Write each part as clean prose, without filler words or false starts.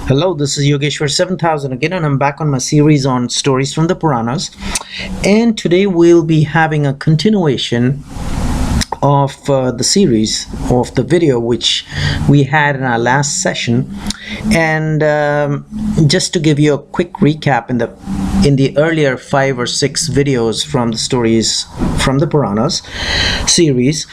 Hello, this is Yogeshwar 7000 again, and I'm back on my series on stories from the Puranas. And today we'll be having a continuation of the series of the video which we had in our last session. And just to give you a quick recap, in the earlier 5 or 6 videos from the stories from the Puranas series,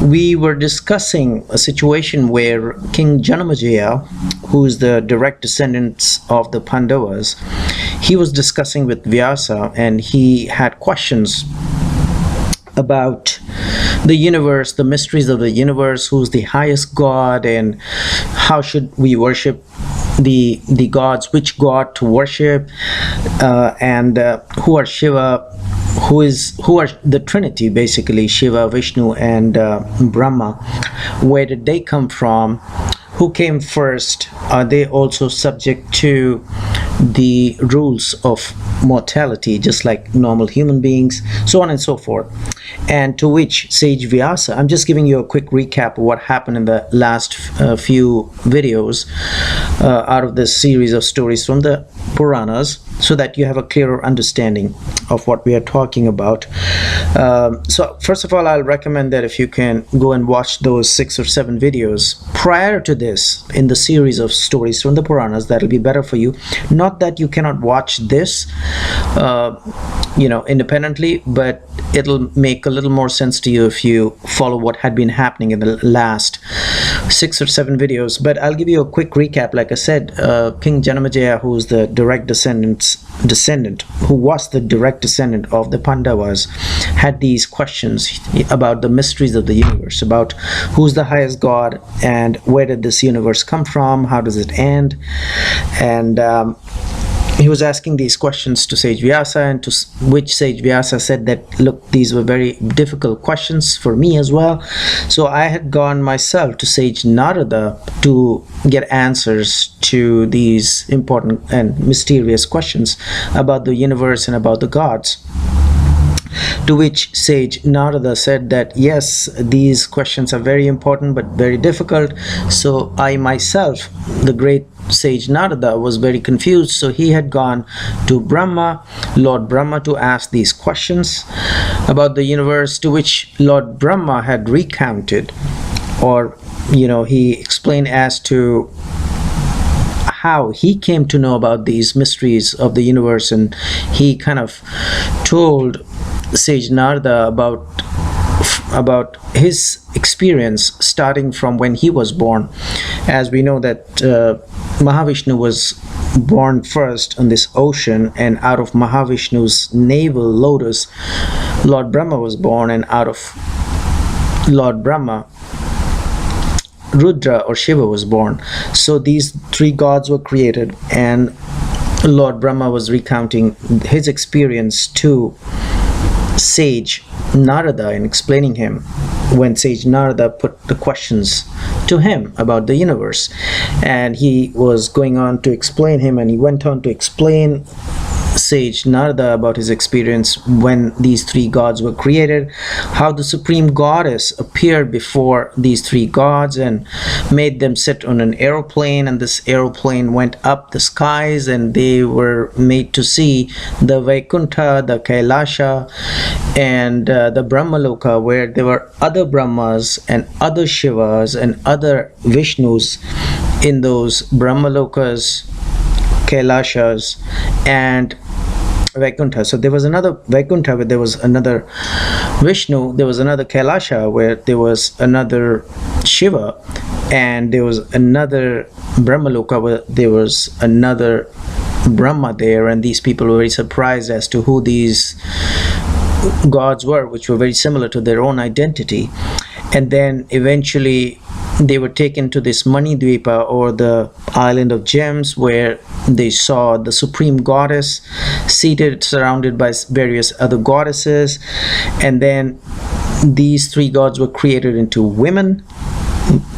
we were discussing a situation where King Janamejaya, who is the direct descendant of the Pandavas, he was discussing with Vyasa, and he had questions about the universe, the mysteries of the universe, who's the highest god, and how should we worship the gods, which god to worship, and who are Shiva, who are the Trinity, basically Shiva, Vishnu, and Brahma. Where did they come from? Who came first? Are they also subject to the rules of mortality, just like normal human beings, so on and so forth? And to which sage Vyasa, I'm just giving you a quick recap of what happened in the last few videos out of this series of stories from the Puranas, so that you have a clearer understanding of what we are talking about. So first of all, I'll recommend that if you can go and watch those 6 or 7 videos prior to this in the series of stories from the Puranas, that'll be better for you. Not that you cannot watch this independently, but it'll make a little more sense to you if you follow what had been happening in the last 6 or 7 videos. But I'll give you a quick recap. Like I said, King Janamejaya, who was the direct descendant of the Pandavas, had these questions about the mysteries of the universe, about who's the highest god, and where did this universe come from, how does it end. And he was asking these questions to sage Vyasa, and to which sage Vyasa said that, look, these were very difficult questions for me as well. So I had gone myself to sage Narada to get answers to these important and mysterious questions about the universe and about the gods. To which sage Narada said that yes, these questions are very important but very difficult. So I myself, the great sage Narada, was very confused. So he had gone to Brahma, Lord Brahma, to ask these questions about the universe, to which Lord Brahma had recounted, or he explained as to how he came to know about these mysteries of the universe. And he kind of told sage Narada about his experience starting from when he was born. As we know that Mahavishnu was born first on this ocean, and out of Mahavishnu's navel lotus, Lord Brahma was born, and out of Lord Brahma, Rudra or Shiva was born. So these 3 gods were created, and Lord Brahma was recounting his experience to sage Narada and explaining him when sage Narada put the questions to him about the universe. And he was going on to explain him, and he went on to explain sage Narada about his experience when these 3 gods were created, how the supreme goddess appeared before these 3 gods and made them sit on an aeroplane, and this aeroplane went up the skies, and they were made to see the Vaikuntha, the Kailasha, and the Brahmaloka, where there were other Brahmas and other Shivas and other Vishnus in those Brahmalokas, Kailashas, and Vaikuntha. So there was another Vaikuntha where there was another Vishnu, there was another Kailasha where there was another Shiva, and there was another Brahmaloka where there was another Brahma there. And these people were very surprised as to who these gods were, which were very similar to their own identity. And then eventually they were taken to this Manidvipa, or the island of gems, where they saw the supreme goddess seated, surrounded by various other goddesses. And then these 3 gods were created into women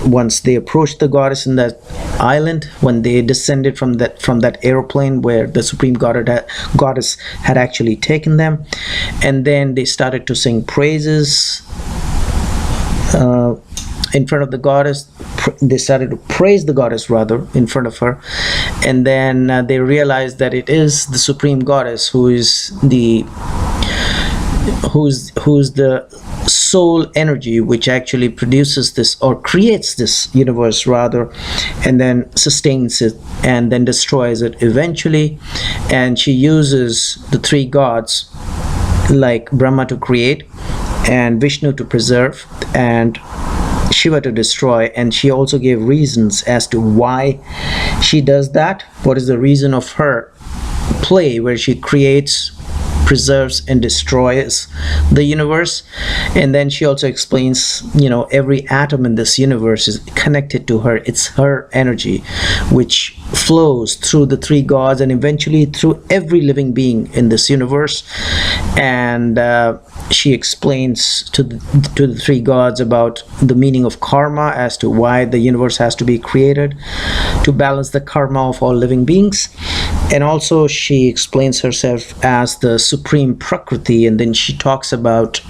once they approached the goddess in that island, when they descended from that aeroplane where the supreme goddess had actually taken them. And then they started to sing praises in front of the goddess, they started to praise the goddess rather in front of her, and then they realized that it is the supreme goddess who's the soul energy which actually produces this or creates this universe rather, and then sustains it and then destroys it eventually. And she uses the three gods like Brahma to create, and Vishnu to preserve, and Shiva to destroy. And she also gave reasons as to why she does that. What is the reason of her play where she creates, preserves, and destroys the universe? And then she also explains, every atom in this universe is connected to her. It's her energy which flows through the three gods and eventually through every living being in this universe. And she explains to the three gods about the meaning of karma, as to why the universe has to be created to balance the karma of all living beings. And also she explains herself as the supreme Prakriti, and then she talks about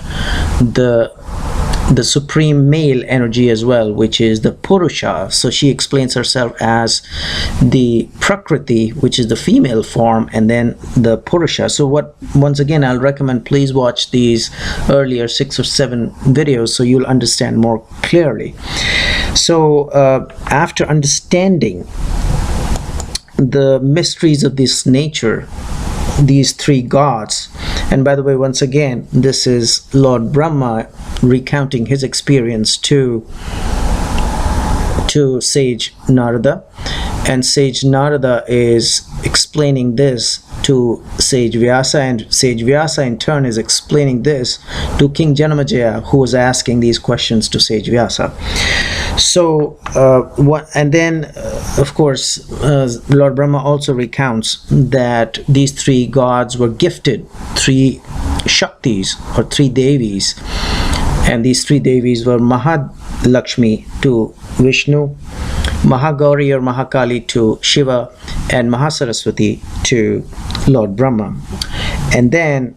the supreme male energy as well, which is the Purusha. So she explains herself as the Prakriti, which is the female form, and then the Purusha. So once again, I'll recommend, please watch these earlier 6 or 7 videos so you'll understand more clearly. So after understanding the mysteries of this nature, these three gods, and by the way, once again, this is Lord Brahma recounting his experience to sage Narada, and sage Narada is explaining this to sage Vyasa, and sage Vyasa in turn is explaining this to King Janamejaya, who was asking these questions to sage Vyasa. So and then of course Lord Brahma also recounts that these three gods were gifted 3 Shaktis or 3 Devis, and these 3 Devis were Mahalakshmi to Vishnu, Mahagauri or Mahakali to Shiva, and Mahasaraswati to Lord Brahma. And then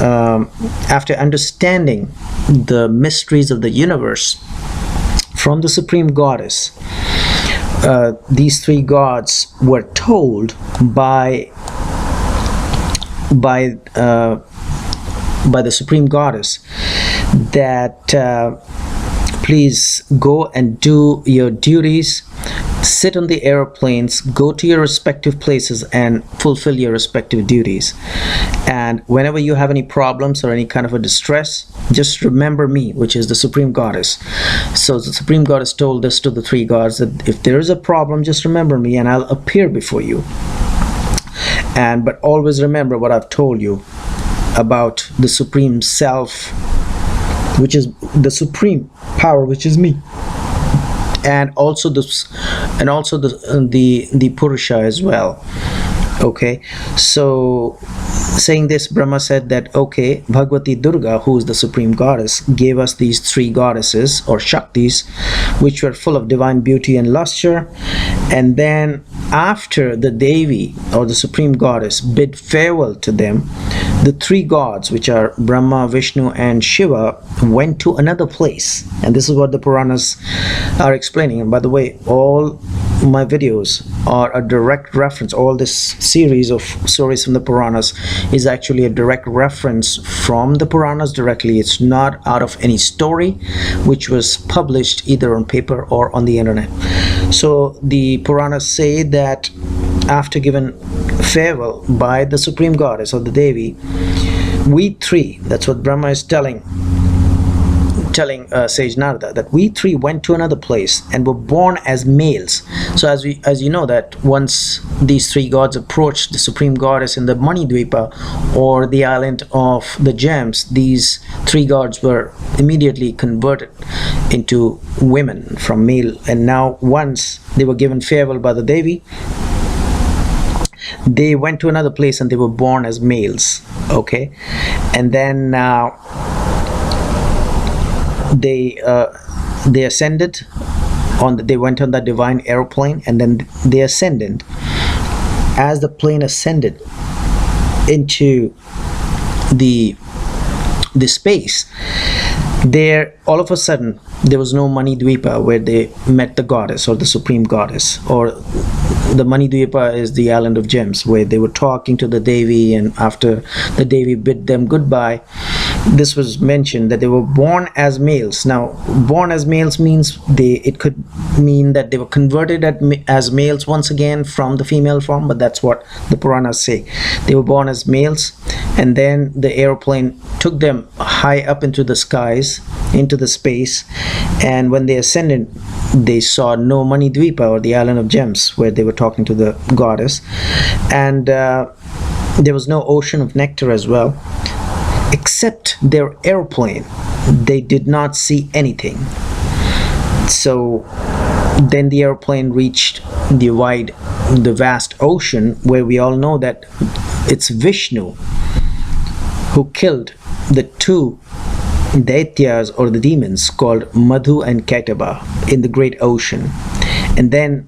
after understanding the mysteries of the universe from the supreme goddess, these 3 gods were told by the supreme goddess that please go and do your duties, sit on the airplanes, go to your respective places and fulfill your respective duties. And whenever you have any problems or any kind of a distress, just remember me, which is the supreme goddess. So the supreme goddess told this to the 3 gods, that if there is a problem, just remember me and I'll appear before you. But always remember what I've told you about the supreme self, which is the supreme power, which is me, and also the Purusha as well. Okay, so saying this, Brahma said that, okay, Bhagavati Durga, who is the supreme goddess, gave us these 3 goddesses or Shaktis, which were full of divine beauty and luster. And then after the Devi or the supreme goddess bid farewell to them, the 3 gods, which are Brahma, Vishnu, and Shiva, went to another place. And this is what the Puranas are explaining. And by the way, all my videos are a direct reference. All this series of stories from the Puranas is actually a direct reference from the Puranas directly. It's not out of any story which was published either on paper or on the internet. So the Puranas say that after given farewell by the supreme goddess or the Devi, we 3, that's what Brahma is telling sage Narada, that we 3 went to another place and were born as males. So as you know, that once these 3 gods approached the supreme goddess in the Manidvipa or the island of the gems, these 3 gods were immediately converted into women from male. And now once they were given farewell by the Devi, they went to another place and they were born as males. Okay, and then they ascended they went on that divine airplane, and then they ascended. As the plane ascended into the space, There, all of a sudden, there was no Mani Dvipa where they met the goddess or the supreme goddess, or the Mani Dvipa is the island of gems where they were talking to the Devi, and after the Devi bid them goodbye, this was mentioned that they were born as males. Now, born as males means it could mean that they were converted as males once again from the female form, but that's what the Puranas say. They were born as males, and then the airplane took them high up into the skies, into the space, and when they ascended, they saw no Mani Dvipa, or the island of gems, where they were talking to the goddess, and there was no ocean of nectar as well. Except their airplane, they did not see anything. So then the airplane reached the vast ocean, where we all know that it's Vishnu who killed the two Daityas, or the demons, called Madhu and Kaitaba, in the great ocean. And then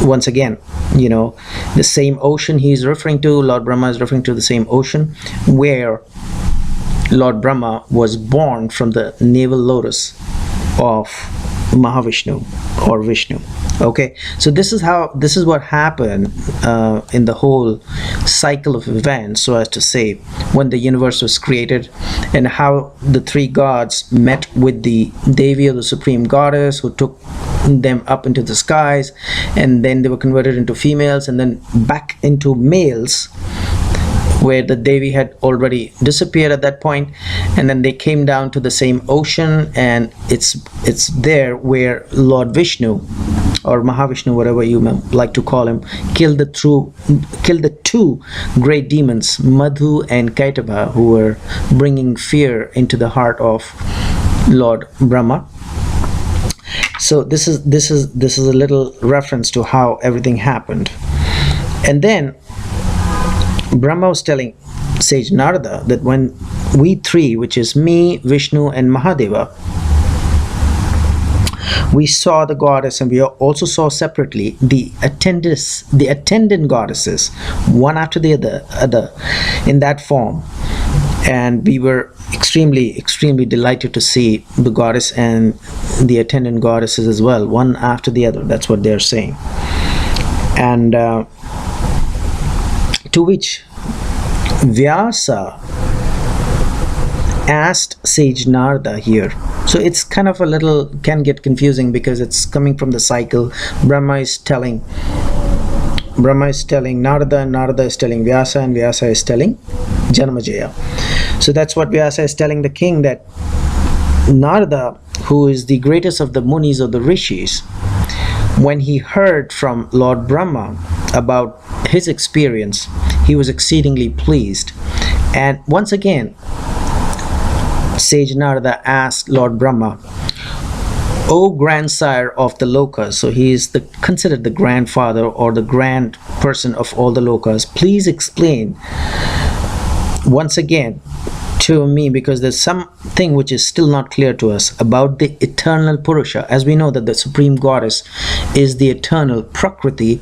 once again, the same ocean he is referring to, Lord Brahma is referring to the same ocean where Lord Brahma was born from the navel lotus of Mahavishnu or Vishnu. Okay, so this is what happened in the whole cycle of events, so as to say, when the universe was created, and how the three gods met with the Devi, or the supreme goddess, who took them up into the skies, and then they were converted into females, and then back into males, where the Devi had already disappeared at that point, and then they came down to the same ocean, and it's there where Lord Vishnu, or Mahavishnu, whatever you like to call him, killed the two great demons, Madhu and Kaitaba, who were bringing fear into the heart of Lord Brahma. So this is a little reference to how everything happened. And then Brahma was telling sage Narada that when we three, which is me, Vishnu and Mahadeva, we saw the goddess, and we also saw separately the attendant goddesses, one after the other in that form, and we were extremely delighted to see the goddess and the attendant goddesses as well, one after the other. That's what they're saying. And to which Vyasa asked sage Narada here. So it's kind of can get confusing, because it's coming from the cycle. Brahma is telling Narada, and Narada is telling Vyasa, and Vyasa is telling Janamejaya. So that's what Vyasa is telling the king, that Narada, who is the greatest of the munis, or the rishis, when he heard from Lord Brahma about his experience, he was exceedingly pleased. And once again, sage Narada asked Lord Brahma, O grandsire of the lokas, so he is considered the grandfather, or the grand person of all the lokas, please explain once again to me, because there's something which is still not clear to us about the eternal Purusha. As we know that the supreme goddess is the eternal Prakriti,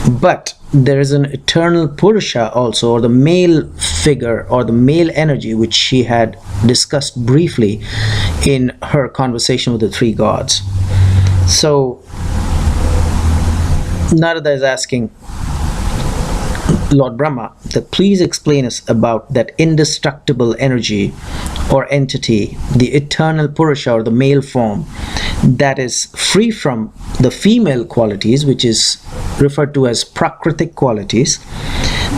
but there is an eternal Purusha also, or the male figure, or the male energy, which she had discussed briefly in her conversation with the three gods. So Narada is asking Lord Brahma that please explain us about that indestructible energy or entity, the eternal Purusha, or the male form, that is free from the female qualities, which is referred to as Prakritic qualities,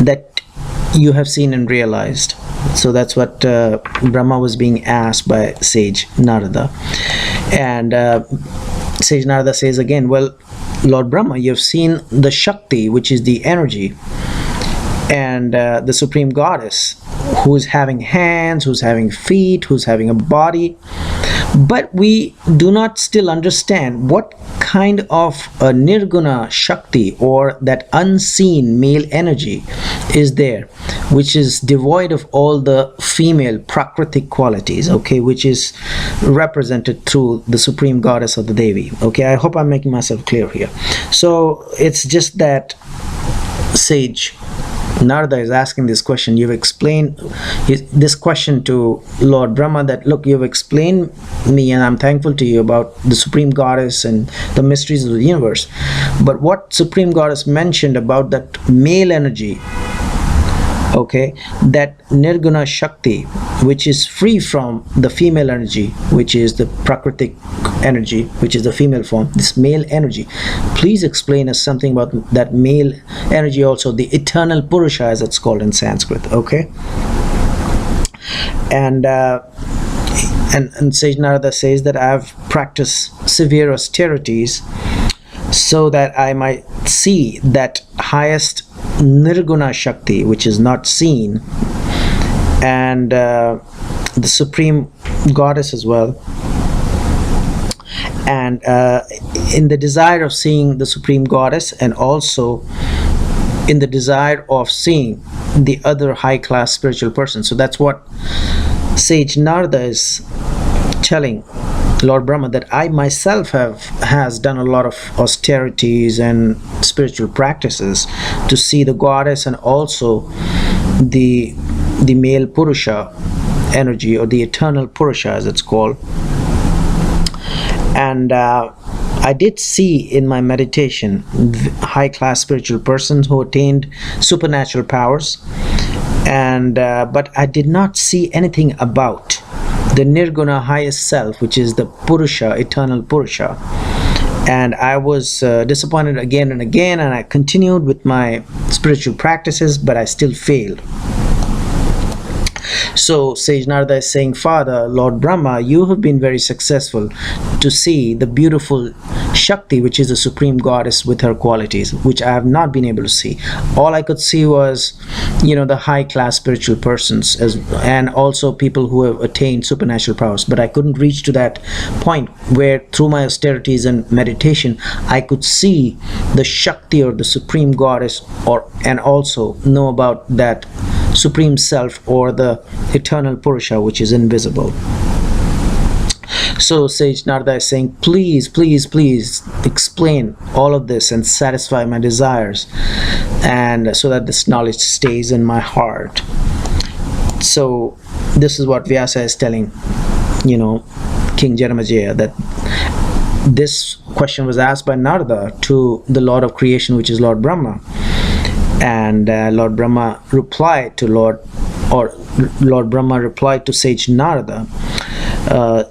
that you have seen and realized. So that's what Brahma was being asked by sage Narada. And sage Narada says again, well, Lord Brahma, you have seen the Shakti, which is the energy, and the supreme goddess, who's having hands, who's having feet, who's having a body, but we do not still understand what kind of a nirguna Shakti, or that unseen male energy, is there, which is devoid of all the female Prakritic qualities, okay, which is represented through the supreme goddess of the Devi. Okay, I hope I'm making myself clear here. So it's just that sage Narada is asking this question. You've explained this question to Lord Brahma, that look, you've explained me and I'm thankful to you about the Supreme Goddess and the mysteries of the universe. But what Supreme Goddess mentioned about that male energy, okay, that Nirguna Shakti, which is free from the female energy, which is the Prakritic energy, which is the female form, this male energy. Please explain us something about that male energy also, the eternal Purusha as it's called in Sanskrit, okay? And Sage Narada says that I've practiced severe austerities so that I might see that highest Nirguna Shakti, which is not seen, and the Supreme Goddess as well. And in the desire of seeing the Supreme Goddess, and also in the desire of seeing the other high-class spiritual person. So that's what Sage Narada is telling Lord Brahma, that I myself has done a lot of austerities and spiritual practices to see the goddess, and also the male Purusha energy, or the eternal Purusha as it's called. And I did see in my meditation high-class spiritual persons who attained supernatural powers, and but I did not see anything about the Nirguna highest self, which is the Purusha, eternal Purusha. And I was disappointed again and again, and I continued with my spiritual practices, but I still failed. So Sage Narada is saying, Father, Lord Brahma, you have been very successful to see the beautiful Shakti, which is the Supreme Goddess with her qualities, which I have not been able to see. All I could see was, the high-class spiritual persons, and also people who have attained supernatural powers. But I couldn't reach to that point where, through my austerities and meditation, I could see the Shakti, or the Supreme Goddess, and also know about that Supreme Self, or the eternal Purusha, which is invisible. So Sage Narada is saying, please, please, please explain all of this and satisfy my desires, and so that this knowledge stays in my heart. So this is what Vyasa is telling, King Janamejaya, that this question was asked by Narada to the Lord of creation, which is Lord Brahma. And Lord Brahma replied to Lord Brahma replied to Sage Narada,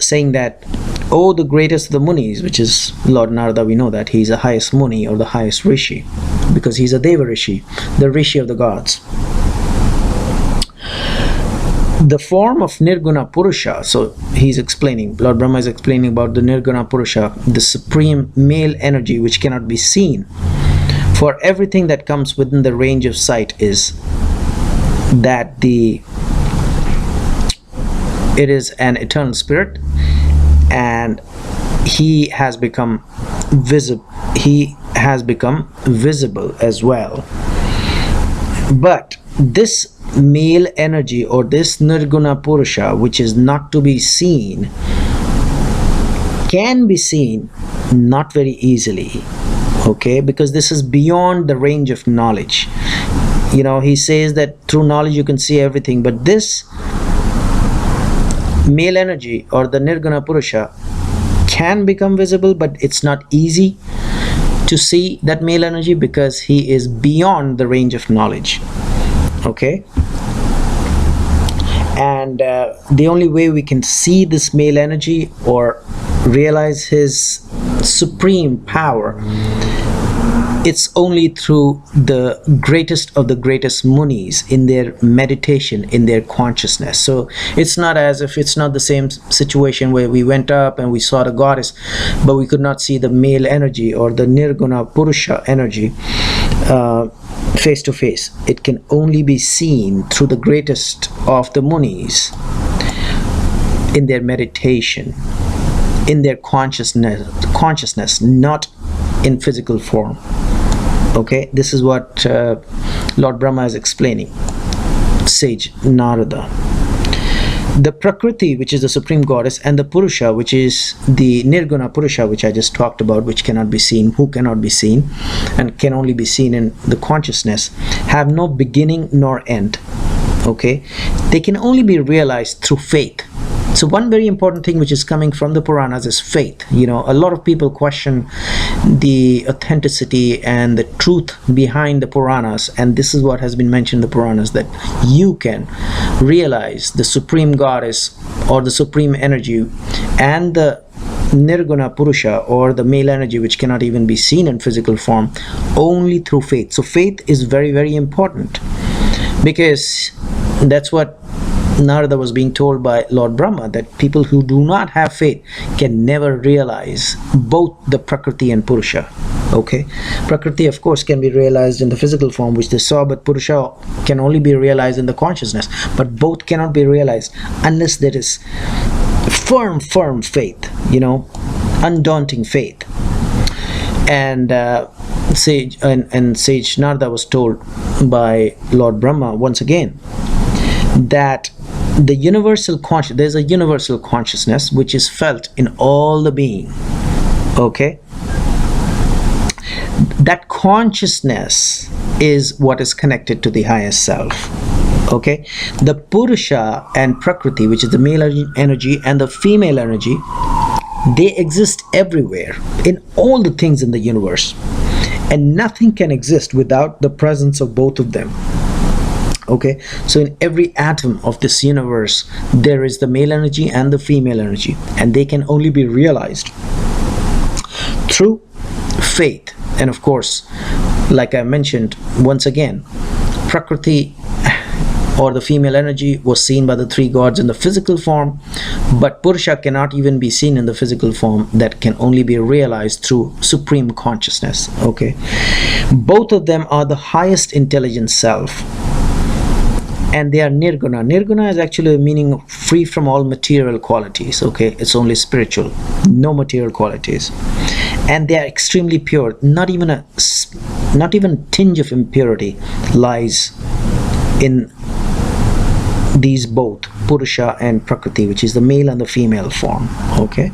saying that, oh, the greatest of the Munis, which is Lord Narada, we know that he's the highest Muni, or the highest Rishi, because he's a Deva Rishi, the Rishi of the gods. The form of Nirguna Purusha, so he's explaining, Lord Brahma is explaining about the Nirguna Purusha, the supreme male energy which cannot be seen. For everything that comes within the range of sight is that it is an eternal spirit, and he has become visible as well. But this male energy, or this Nirguna Purusha, which is not to be seen, can be seen not very easily. Okay, because this is beyond the range of knowledge. He says that through knowledge you can see everything, but this male energy, or the Nirguna Purusha, can become visible, but it's not easy to see that male energy, because he is beyond the range of knowledge. Okay, and the only way we can see this male energy, or realize his supreme power, it's only through the greatest of the greatest Munis, in their meditation, in their consciousness. So it's not as if, it's not the same situation where we went up and we saw the goddess, but we could not see the male energy, or the Nirguna Purusha energy face to face. It can only be seen through the greatest of the Munis, in their meditation, in their consciousness, not in physical form. Okay, this is what Lord Brahma is explaining, Sage Narada. the Prakriti, which is the supreme goddess, and the Purusha, which is the Nirguna Purusha, which I just talked about, which cannot be seen, who cannot be seen, and can only be seen in the consciousness, have no beginning nor end. Okay, they can only be realized through faith. So one very important thing which is coming from the Puranas is faith. You know, a lot of people question the authenticity and the truth behind the Puranas, and this is what has been mentioned in the Puranas, that you can realize the supreme goddess or the supreme energy and the Nirguna Purusha, or the male energy which cannot even be seen in physical form, only through faith. So faith is very, very important, because that's what Narada was being told by Lord Brahma, that people who do not have faith can never realize both the Prakriti and Purusha. Okay, Prakriti of course can be realized in the physical form which they saw, but Purusha can only be realized in the consciousness. But both cannot be realized unless there is firm faith, you know, undaunting faith. And Sage Narada was told by Lord Brahma once again that the universal there's a universal consciousness which is felt in all the being. Okay, that consciousness is what is connected to the highest self. Okay, the Purusha and Prakriti, which is the male energy and the female energy, they exist everywhere in all the things in the universe, and nothing can exist without the presence of both of them. Okay, so in every atom of this universe there is the male energy and the female energy, and they can only be realized through faith. And of course, like I mentioned once again, Prakriti or the female energy was seen by the three gods in the physical form, but Purusha cannot even be seen in the physical form. That can only be realized through supreme consciousness. Okay, both of them are the highest intelligent self, and they are Nirguna. Nirguna is actually meaning free from all material qualities. Okay, it's only spiritual, no material qualities, and they are extremely pure. Not even a tinge of impurity lies in these both, Purusha and Prakriti, which is the male and the female form. Okay,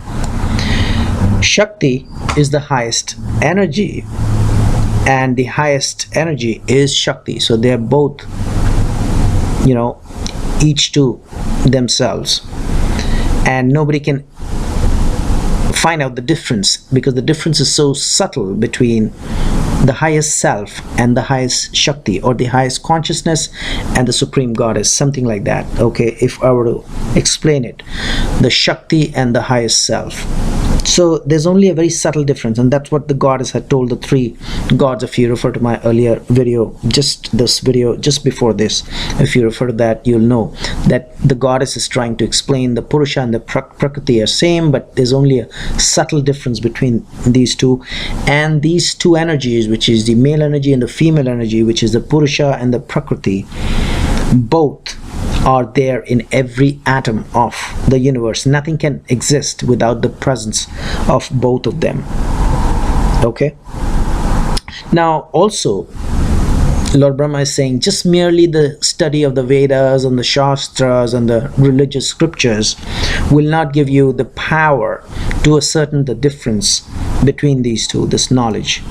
Shakti is the highest energy, and the highest energy is Shakti. So they are both, you know, each to themselves, and nobody can find out the difference, because the difference is so subtle between the highest self and the highest Shakti, or the highest consciousness and the supreme goddess, something like that. Okay, if I were to explain it, the Shakti and the highest self. So there's only a very subtle difference, and that's what the goddess had told the three gods. If you refer to my earlier video, this video just before this, if you refer to that, you'll know that the goddess is trying to explain the Purusha and the Prakriti are same, but there's only a subtle difference between these two. And these two energies, which is the male energy and the female energy, which is the Purusha and the Prakriti, both are there in every atom of the universe. Nothing can exist without the presence of both of them. Okay, now also Lord Brahma is saying just merely the study of the Vedas and the Shastras and the religious scriptures will not give you the power to ascertain the difference between these two, this knowledge,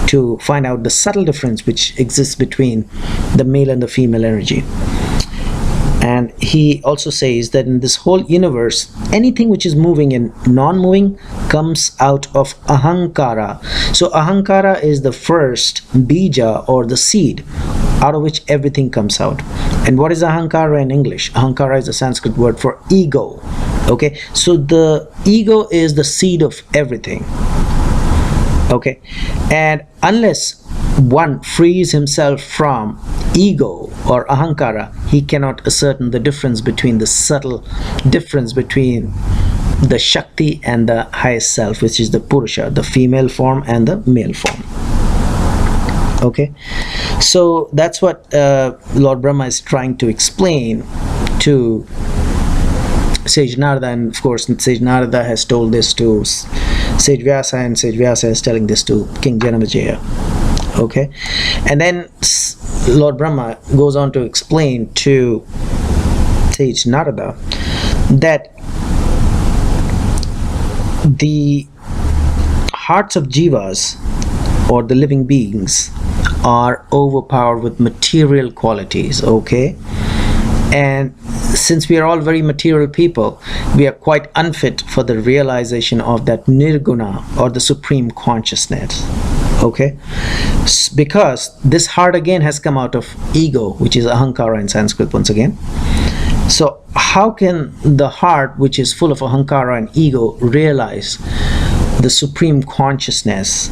to find out the subtle difference which exists between the male and the female energy. And he also says that in this whole universe, anything which is moving and non-moving comes out of Ahankara. So Ahankara is the first bija, or the seed, out of which everything comes out. And what is Ahankara in English? Ahankara is a Sanskrit word for ego. Okay, so the ego is the seed of everything. Okay, and unless one frees himself from ego or Ahankara, he cannot ascertain the difference between the subtle difference between the Shakti and the highest self, which is the Purusha, the female form and the male form. Okay, so that's what Lord Brahma is trying to explain to Sage Narada, and of course Sage Narada has told this to Sage Vyasa, and Sage Vyasa is telling this to King Janamejaya. Okay, and then Lord Brahma goes on to explain to Sage Narada that the hearts of jivas, or the living beings, are overpowered with material qualities, okay? And since we are all very material people, we are quite unfit for the realization of that nirguna, or the supreme consciousness, okay? Because this heart again has come out of ego, which is ahankara in Sanskrit once again. So how can the heart, which is full of ahankara and ego, realize the supreme consciousness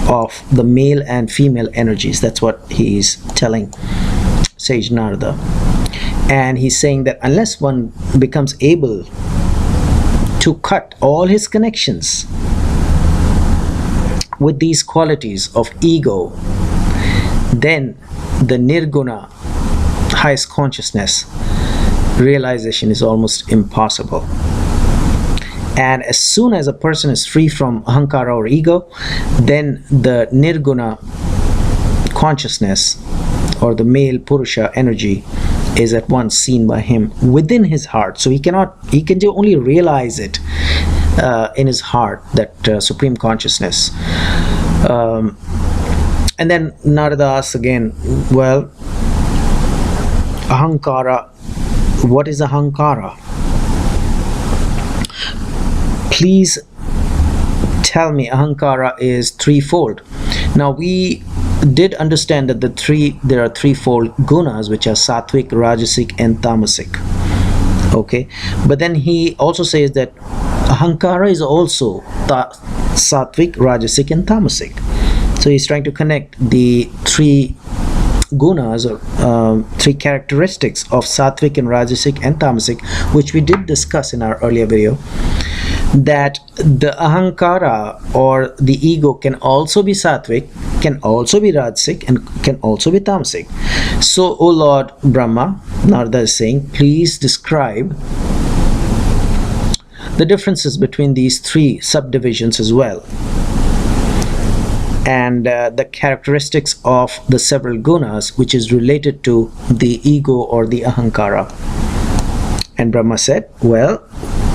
of the male and female energies? That's what he's telling sage Narada. And he's saying that unless one becomes able to cut all his connections with these qualities of ego, then the nirguna, highest consciousness, realization is almost impossible. And as soon as a person is free from ahankara or ego, then the nirguna consciousness, or the male purusha energy, is at once seen by him within his heart. So he can only realize it in his heart, that supreme consciousness. And then Narada asks again, well, ahankara, what is ahankara? Please tell me. Ahankara is threefold. Now we did understand that there are threefold gunas, which are sattvic, rajasic, and tamasic, okay? But then he also says that ahankara is also sattvic, rajasic, and tamasic. So he's trying to connect the three gunas, or three characteristics of sattvic and rajasic and tamasic, which we did discuss in our earlier video, that the ahankara, or the ego, can also be sattvic, can also be rajasic, and can also be tamasic. So, O Lord Brahma, Narada is saying, please describe the differences between these three subdivisions as well, and the characteristics of the several gunas, which is related to the ego or the ahankara. And Brahma said, well,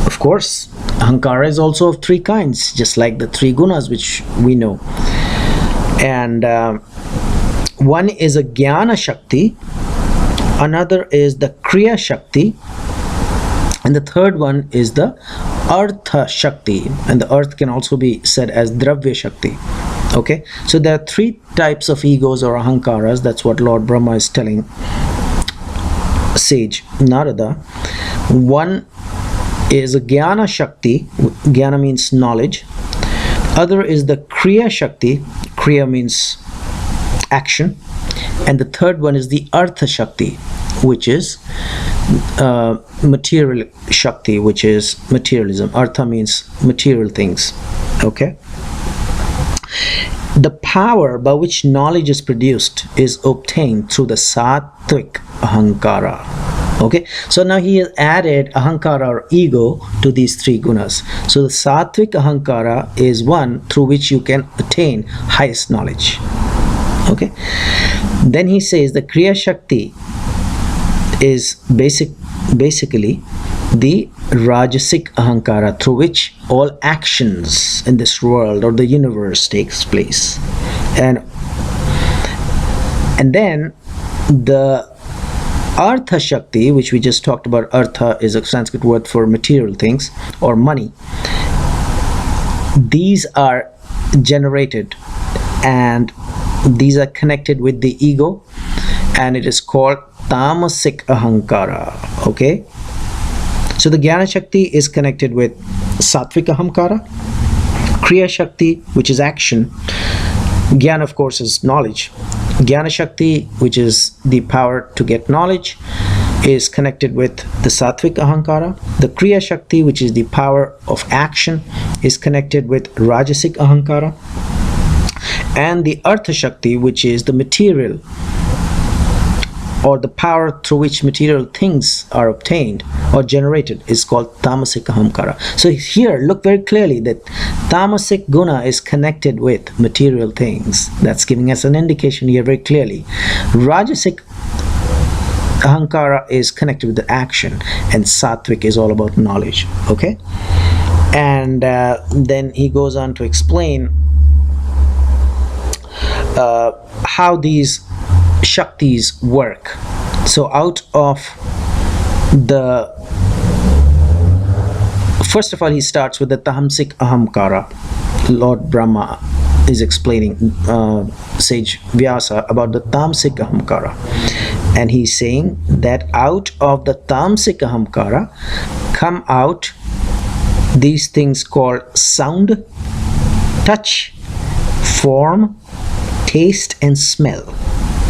of course, ahankara is also of three kinds, just like the three gunas which we know. And one is a jnana shakti, another is the kriya shakti, and the third one is the artha shakti. And the earth can also be said as dravya shakti. Okay, so there are three types of egos or ahankaras. That's what Lord Brahma is telling sage Narada. One is a jnana shakti. Jnana means knowledge. Other is the kriya shakti. Kriya means action. And the third one is the artha shakti, which is material shakti, which is materialism. Artha means material things. Okay, the power by which knowledge is produced is obtained through the sattvic ahankara. Okay, so now he has added ahankara or ego to these three gunas. So the sattvic ahankara is one through which you can attain highest knowledge. Okay, then he says the kriya shakti is basically the rajasic ahankara, through which all actions in this world or the universe takes place. And then the artha shakti, which we just talked about. Artha is a Sanskrit word for material things or money. These are generated and these are connected with the ego, and it is called tamasic ahankara. Okay, so the jnana shakti is connected with sattvic ahankara, kriya shakti, which is action. Jnana, of course, is knowledge. Jnana shakti, which is the power to get knowledge, is connected with the sattvic ahankara. The kriya shakti, which is the power of action, is connected with rajasic ahankara. And the artha shakti, which is the material or the power through which material things are obtained or generated, is called tamasic ahankara. So here, look very clearly that tamasic guna is connected with material things. That's giving us an indication here very clearly. Rajasic Ahankara is connected with the action, and Sattvic is all about knowledge. Okay, and then he goes on to explain how these Shaktis work. So out of the, first of all, he starts with the Tahamsik Ahankara. Lord Brahma is explaining, sage Vyasa, about the Tamsik Ahankara, and he's saying that out of the Tamsik Ahankara come out these things called sound, touch, form, taste, and smell.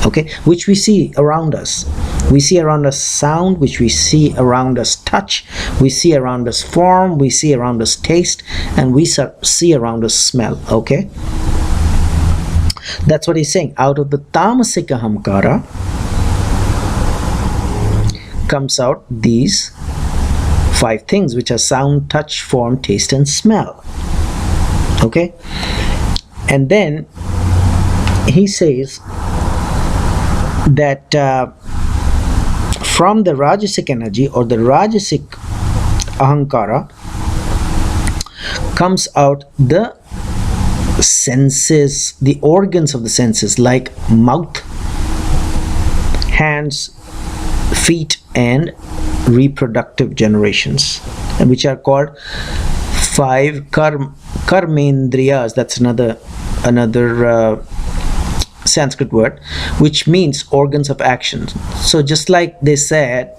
Okay, which we see around us. We see around us sound, which we see around us touch, we see around us form, we see around us taste, and we see around us smell. Okay, that's what he's saying. Out of the Tamasik Ahankara comes out these 5 things, which are sound, touch, form, taste, and smell. Okay, and then he says that from the Rajasic energy, or the Rajasic Ahankara, comes out the senses, the organs of the senses, like mouth, hands, feet, and reproductive generations, which are called 5 karmendriyas. That's another Sanskrit word, which means organs of action. So just like they said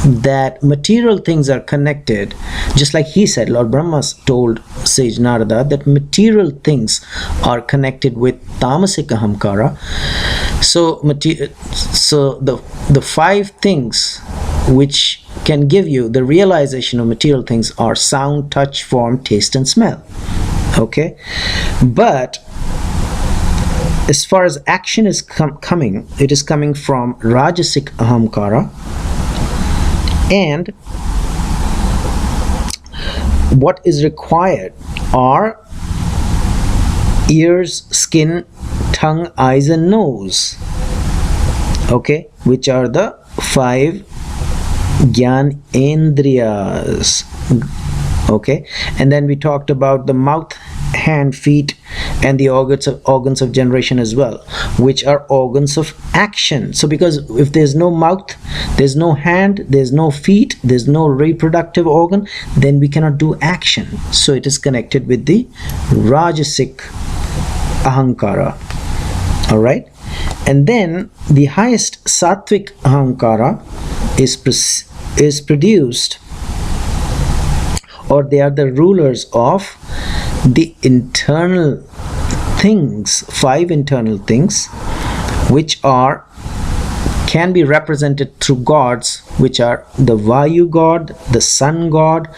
that material things are connected, just like he said, Lord Brahma told sage Narada that material things are connected with Tamasik Ahankara. So the 5 things which can give you the realization of material things are sound, touch, form, taste, and smell. Okay, but as far as action is coming, it is coming from Rajasic Ahankara, and what is required are ears, skin, tongue, eyes, and nose. Okay, which are the 5 Gyan Endriyas. Okay, and then we talked about the mouth, hand, feet, and the organs of generation as well, which are organs of action. So because if there's no mouth, there's no hand, there's no feet, there's no reproductive organ, then we cannot do action. So it is connected with the Rajasic Ahankara. All right, and then the highest Sattvic Ahankara is produced, or they are the rulers of the internal things, 5 internal things, which can be represented through gods, which are the Vayu god, the Sun god,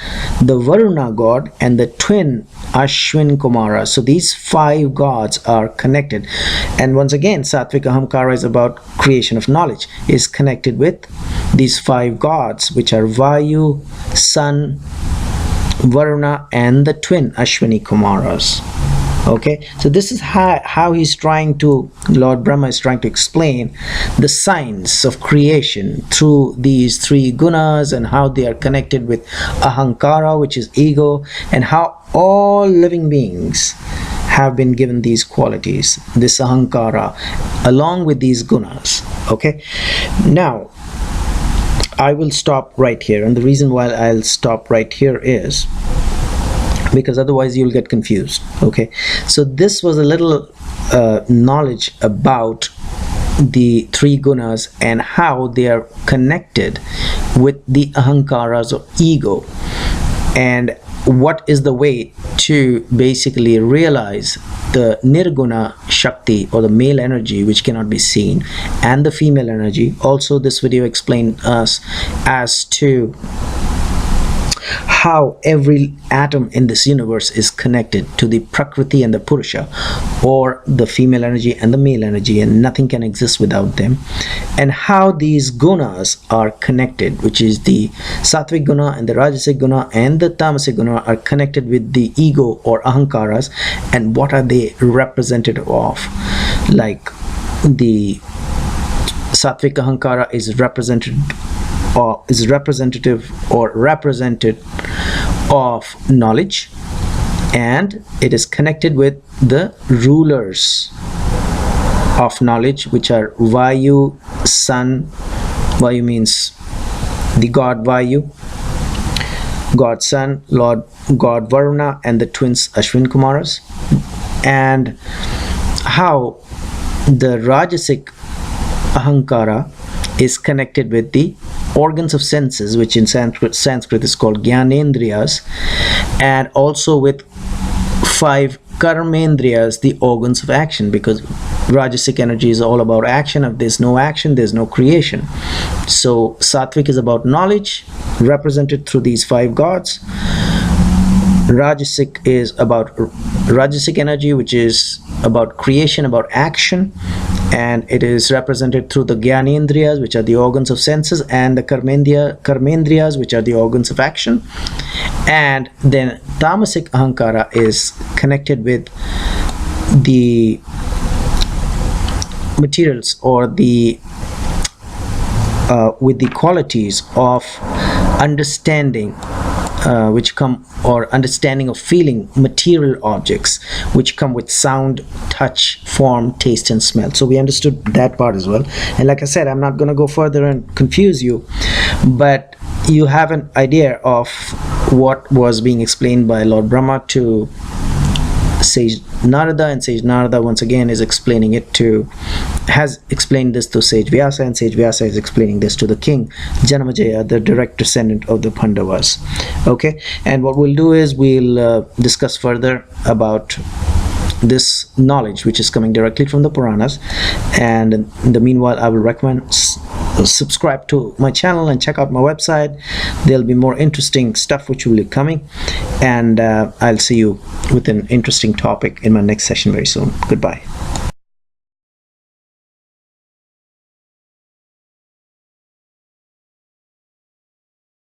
the Varuna god, and the twin Ashwin Kumara. So these 5 gods are connected, and once again Sattvic Ahankara is about creation of knowledge, is connected with these 5 gods, which are Vayu, Sun, Varuna, and the twin Ashwini Kumaras. Okay, so this is how he's trying to, Lord Brahma is trying to explain the science of creation through these 3 gunas, and how they are connected with Ahankara, which is ego, and how all living beings have been given these qualities, this Ahankara, along with these gunas. Okay, now I will stop right here, and the reason why I'll stop right here is because otherwise you'll get confused. Okay, so this was a little knowledge about the 3 gunas and how they are connected with the Ahankaras or ego, and what is the way to basically realize the Nirguna Shakti, or the male energy which cannot be seen, and the female energy. Also, this video explained us as to how every atom in this universe is connected to the Prakriti and the Purusha, or the female energy and the male energy, and nothing can exist without them, and how these gunas are connected, which is the Sattvic guna and the Rajasic guna and the Tamasic guna are connected with the ego or Ahankaras, and what are they representative of, like the Sattvic Ahankara is representative or represented of knowledge, and it is connected with the rulers of knowledge, which are Vayu, Sun. Vayu means the god Vayu, god Sun, god Varuna, and the twins Ashwin Kumaras. And how the Rajasic Ahankara is connected with the organs of senses, which in Sanskrit is called Gyanendriyas, and also with 5 Karmendriyas, the organs of action, because Rajasic energy is all about action. If there's no action, there's no creation. So Sattvic is about knowledge, represented through these 5 gods. Rajasic is about Rajasic energy, which is about creation, about action, and it is represented through the Gyanendriyas, which are the organs of senses, and the Karmendriyas, which are the organs of action. And then Tamasic Ahankara is connected with the materials, or the with the qualities of understanding, which come, or understanding of feeling material objects, which come with sound, touch, form, taste, and smell. So we understood that part as well. And like I said, I'm not going to go further and confuse you, but you have an idea of what was being explained by Lord Brahma to Sage Narada, and Sage Narada once again has explained this to Sage Vyasa, and Sage Vyasa is explaining this to the king Janamejaya, the direct descendant of the Pandavas. Okay, and what we'll do is we'll discuss further about this knowledge which is coming directly from the Puranas. And in the meanwhile, I will recommend subscribe to my channel and check out my website. There'll be more interesting stuff which will be coming, and I'll see you with an interesting topic in my next session very soon. Goodbye.